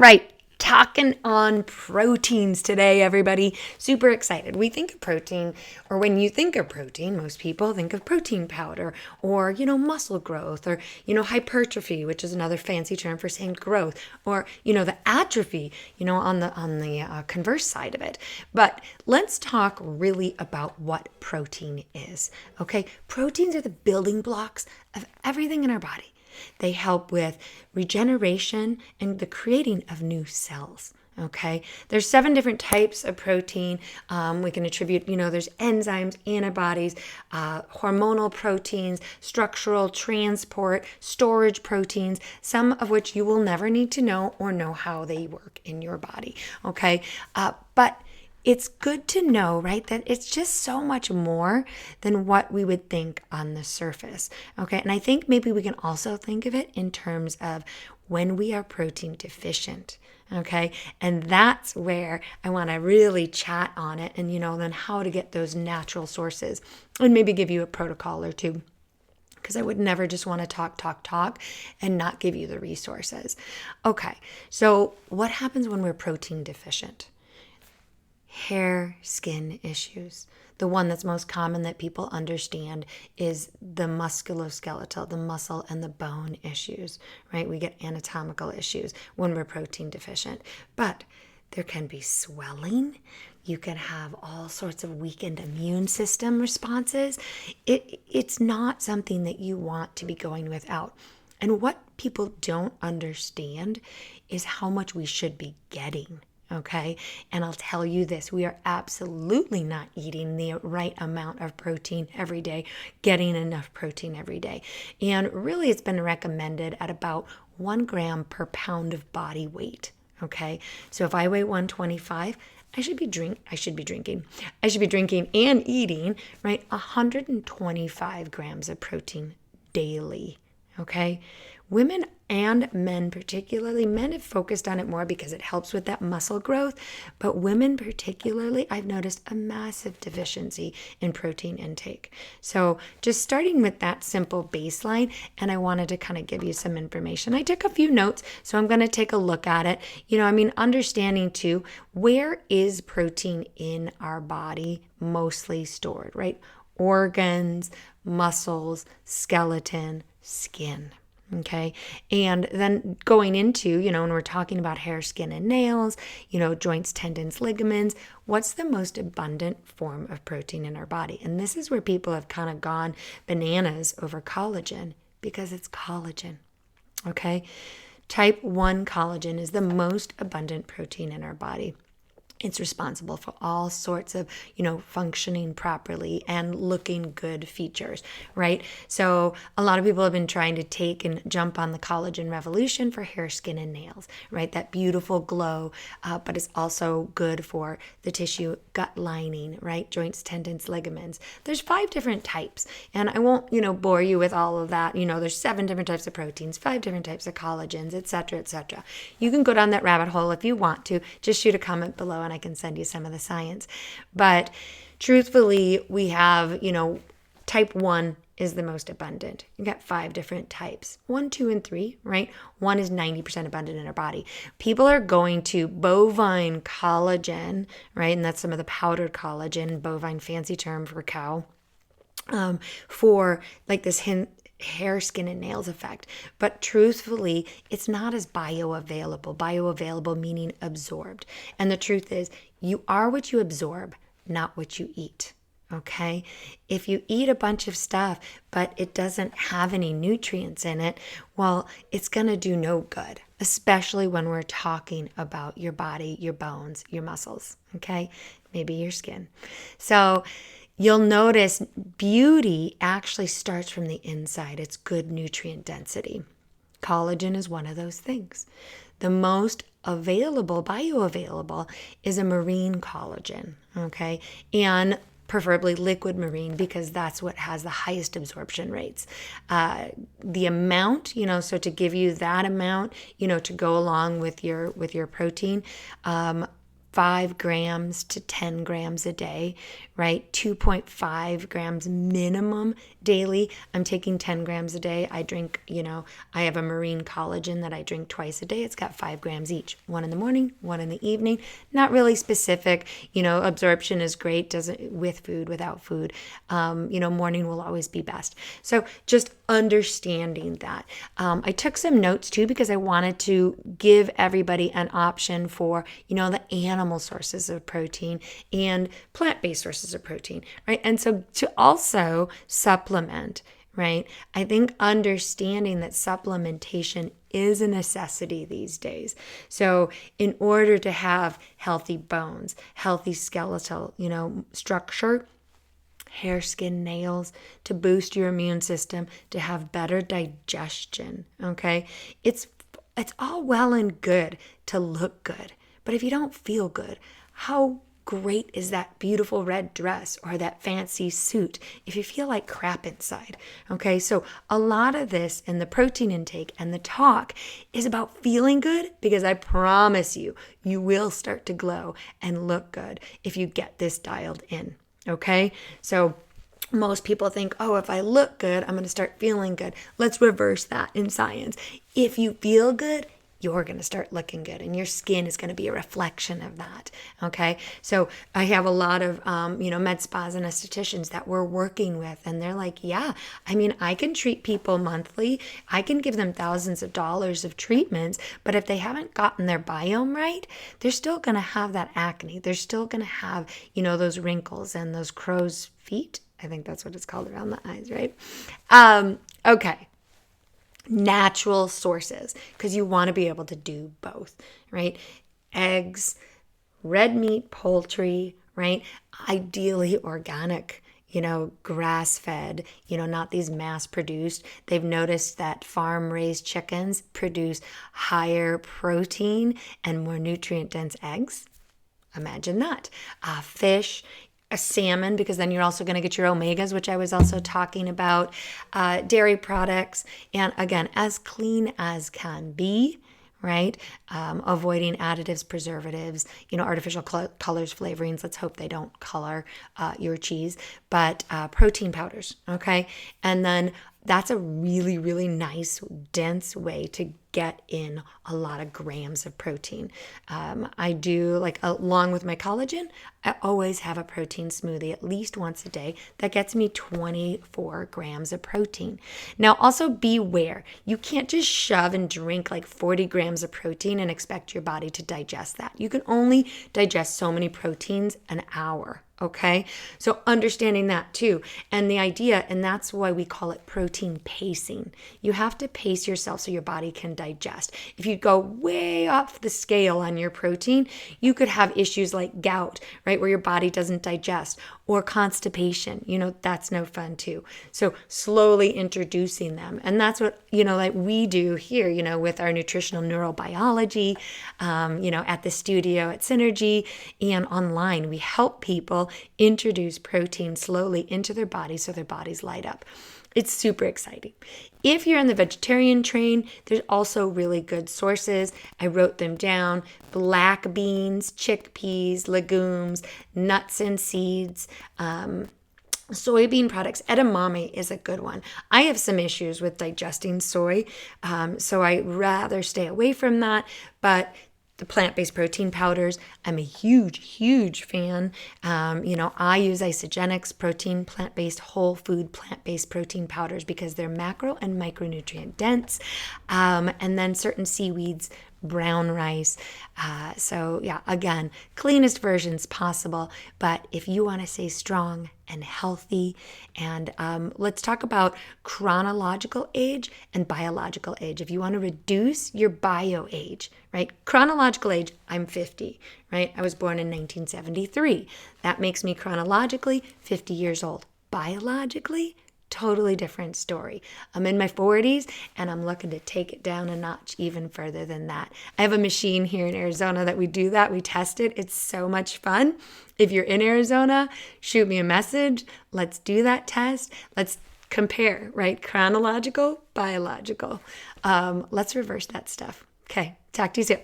Right. Talking on proteins today, everybody. Super excited. We think of protein, or when you think of protein, most people think of protein powder or, muscle growth or, hypertrophy, which is another fancy term for saying growth, or, the atrophy, on the converse side of it. But let's talk really about what protein is. Okay. Proteins are the building blocks of everything in our body. They help with regeneration and the creating of new cells. Okay, there's 7 different types of protein. We can attribute, there's enzymes, antibodies, hormonal proteins, structural, transport, storage proteins, some of which you will never need to know or know how they work in your body. Okay, but it's good to know, right, that it's just so much more than what we would think on the surface. Okay, and I think maybe we can also think of it in terms of when we are protein deficient. Okay, and that's where I want to really chat on it and, then how to get those natural sources and maybe give you a protocol or two, because I would never just want to talk and not give you the resources. Okay, so what happens when we're protein deficient? Hair, skin issues. The one that's most common that people understand is the musculoskeletal, the muscle and the bone issues, right? We get anatomical issues when we're protein deficient. But there can be swelling. You can have all sorts of weakened immune system responses. It's not something that you want to be going without. And what people don't understand is how much we should be getting. Okay, and I'll tell you this, we are absolutely not eating the right amount of protein every day, getting enough protein every day. And really it's been recommended at about 1 gram per pound of body weight. Okay, so if I weigh 125, I should be drinking and eating, right, 125 grams of protein daily. Okay, women and men, particularly men, have focused on it more because it helps with that muscle growth. But women particularly, I've noticed a massive deficiency in protein intake. So just starting with that simple baseline, and I wanted to kind of give you some information. I took a few notes, so I'm going to take a look at it. Understanding too, where is protein in our body mostly stored, right? Organs, muscles, skeleton, skin. Okay. And then going into, when we're talking about hair, skin, and nails, joints, tendons, ligaments, what's the most abundant form of protein in our body? And this is where people have kind of gone bananas over collagen, because it's collagen. Okay. Type 1 collagen is the most abundant protein in our body. It's responsible for all sorts of, functioning properly and looking good features, right? So a lot of people have been trying to take and jump on the collagen revolution for hair, skin, and nails, right? That beautiful glow, but it's also good for the tissue, gut lining, right? Joints, tendons, ligaments. There's 5 different types, and I won't, bore you with all of that. There's 7 different types of proteins, 5 different types of collagens, et cetera, et cetera. You can go down that rabbit hole if you want to. Just shoot a comment below and I can send you some of the science. But truthfully, we have, type 1 is the most abundant. You got 5 different types, 1, 2, and 3, right? 1 is 90% abundant in our body. People are going to bovine collagen, right? And that's some of the powdered collagen, bovine fancy term for cow, for like this hair, skin, and nails effect. But truthfully, it's not as bioavailable. Bioavailable meaning absorbed. And the truth is, you are what you absorb, not what you eat. Okay? If you eat a bunch of stuff, but it doesn't have any nutrients in it, well, it's going to do no good, especially when we're talking about your body, your bones, your muscles. Okay? Maybe your skin. So you'll notice beauty actually starts from the inside. It's good nutrient density. Collagen is one of those things. The most bioavailable, is a marine collagen, okay? And preferably liquid marine, because that's what has the highest absorption rates. The amount, so to give you that amount, to go along with your protein, 5 grams to 10 grams a day, right? 2.5 grams minimum daily. I'm taking 10 grams a day. I drink, I have a marine collagen that I drink twice a day. It's got 5 grams each, one in the morning, one in the evening. Not really specific. Absorption is great, doesn't with food, without food. Morning will always be best. So just understanding that. I took some notes too because I wanted to give everybody an option for, the animal sources of protein and plant-based sources of protein, right? And so to also supplement, right? I think understanding that supplementation is a necessity these days. So in order to have healthy bones, healthy skeletal, structure, hair, skin, nails, to boost your immune system, to have better digestion, okay? It's all well and good to look good, but if you don't feel good, how great is that beautiful red dress or that fancy suit if you feel like crap inside? Okay, so a lot of this in the protein intake and the talk is about feeling good, because I promise you, you will start to glow and look good if you get this dialed in. Okay, so most people think, oh, if I look good, I'm going to start feeling good. Let's reverse that in science. If you feel good, you're going to start looking good, and your skin is going to be a reflection of that. Okay, so I have a lot of med spas and estheticians that we're working with, and they're like, yeah, I can treat people monthly, I can give them thousands of dollars of treatments, but if they haven't gotten their biome right, they're still going to have that acne, they're still going to have those wrinkles and those crow's feet. I think that's what it's called around the eyes, right? Okay. Natural sources, because you want to be able to do both, right? Eggs, red meat, poultry, right? Ideally organic, grass-fed, not these mass-produced. They've noticed that farm-raised chickens produce higher protein and more nutrient-dense eggs. Imagine that. Fish, a salmon, because then you're also going to get your omegas, which I was also talking about, dairy products, and again, as clean as can be, right? Avoiding additives, preservatives, artificial colors, flavorings. Let's hope they don't color your cheese, but protein powders, okay? And then that's a really, really nice, dense way to get in a lot of grams of protein. I do, along with my collagen, I always have a protein smoothie at least once a day that gets me 24 grams of protein. Now, also beware. You can't just shove and drink 40 grams of protein and expect your body to digest that. You can only digest so many proteins an hour. Okay, so understanding that too, and the idea, and that's why we call it protein pacing. You have to pace yourself so your body can digest. If you go way off the scale on your protein, you could have issues like gout, right, where your body doesn't digest, or constipation. That's no fun too. So slowly introducing them, and that's what we do here, with our nutritional neurobiology, at the studio at Synergy and online. We help people introduce protein slowly into their body so their bodies light up. It's super exciting. If you're on the vegetarian train, there's also really good sources. I wrote them down: black beans, chickpeas, legumes, nuts and seeds, soybean products. Edamame is a good one. I have some issues with digesting soy, so I rather stay away from that, but the plant-based protein powders, I'm a huge fan. I use Isagenix protein, plant-based, whole food, plant-based protein powders because they're macro and micronutrient dense. And then certain seaweeds, brown rice. So yeah, again, cleanest versions possible. But if you want to stay strong and healthy, and let's talk about chronological age and biological age. If you want to reduce your bio age, right? Chronological age, I'm 50, right? I was born in 1973. That makes me chronologically 50 years old. Biologically, totally different story. I'm in my 40s and I'm looking to take it down a notch even further than that. I have a machine here in Arizona that we do that. We test it. It's so much fun. If you're in Arizona, shoot me a message. Let's do that test. Let's compare, right? Chronological, biological. Let's reverse that stuff. Okay, talk to you soon.